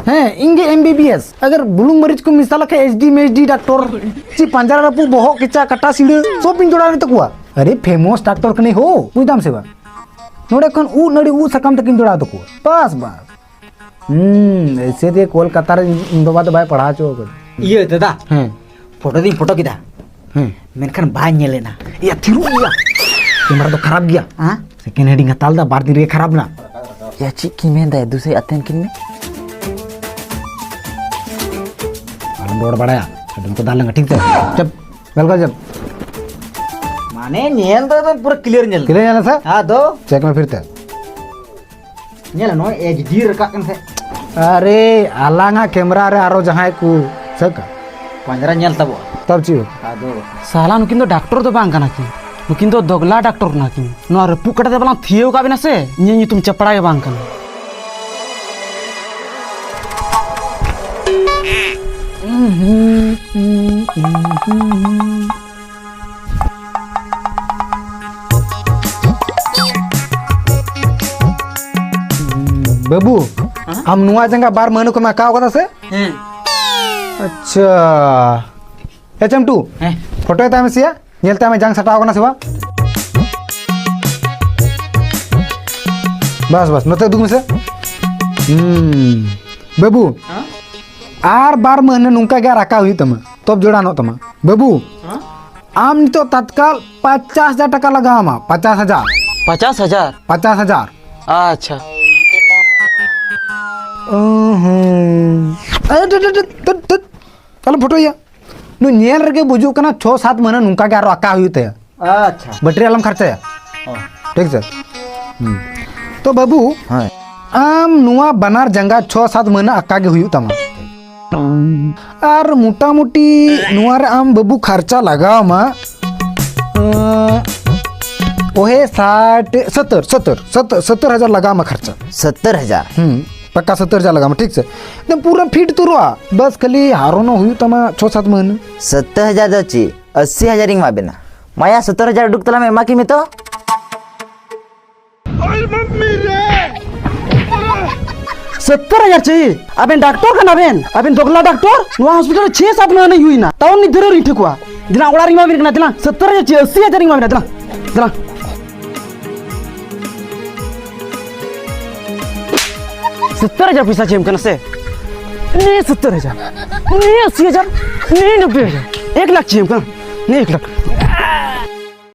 हैं इंगे MBBS अगर बुलुंग मरीज को मिसाल के HD डॉक्टर ची पंजरा रपु बोहो किचा कटा सिड़े सब पिन जोड़ा तो कुआ अरे फेमस डॉक्टर कने हो बुझदाम से बा नोड़े खन उ नड़ी उ सकम तकिन जोड़ा तो कुआ बस ऐसे ते कोलकाता रे इंदो बात बाय पढ़ा चो ये दादा हैं फोटो किदा हैं मेनखान बाय नेलेना या थिरु या कैमरा तो खराब गया हां सेकंड हेडिंग हताल दा बार दिन रे खराब ना या चिकी में दा दूसरे अतेन किन आलम रोड बढ़ाया तुमको डालेंगे ठीक से जब वेलकम जब माने नेल तो पूरा क्लियर नेल किले जाना सर हां दो चेक में फिरते नेल नो HD रका कन से अरे आलांगा कैमरा रे आरो जहां को सका पंजरा नेल तब तब चियो हां दो साला नुकिन तो डॉक्टर तो बांग काना की नुकिन तो दोगला डॉक्टर ना की नो रे पुकड़ा दे बला थियो का बिना से नी तुम चपड़ा के बांग काना बाबू हम नुआ जंगा बार महीने को मैं का होगा से अच्छा HM2 फोटो ता में सिया नेलता में जंग सटा होगा ना सेवा बस नते दुग में से बाबू आर बार महीने नुका गया रखा हुई तम तब जोड़ा नो तम बाबू आम नितो तत्काल 50,000 टका लगा आमा 50,000 50,000 50,000 अच्छा कल फोटो या नु नेल रगे बुझु कना 6-7 महीना नुका गया रखा हुई ते अच्छा बैटरी आलम खर्चा या ठीक सर तो बाबू हां आम नुआ बनार जंगा 6-7 महीना अक्का के हुई तमा आर मोटा मोटी नुआ रे आम बाबू खर्चा लगाओ मा ओहे 70,000 लगा मा खर्चा 70,000 पक्का 70,000 लगा मा ठीक से एकदम पूरा फिट तो रुआ बस खाली हारो न हुई तमा 6-7 महीने 70,000 दची 80,000 रिंग माबेना माया 70,000 डुकतला में माकी में तो 70,000 चाहिए अबे डॉक्टर का नबेन अबे दोगला डॉक्टर नुआ हॉस्पिटल 6-7 महीने हुई ना ताऊ नि धरे रिठे कुआ दिना ओड़ा रिमा बिना दिना 70,000 चाहिए 80,000 रिमा बिना दिना 70,000 पैसा चाहिए हमकन से नहीं 70,000 नहीं 80,000 नहीं 90,000 1 लाख चाहिए हमकन नहीं 1 लाख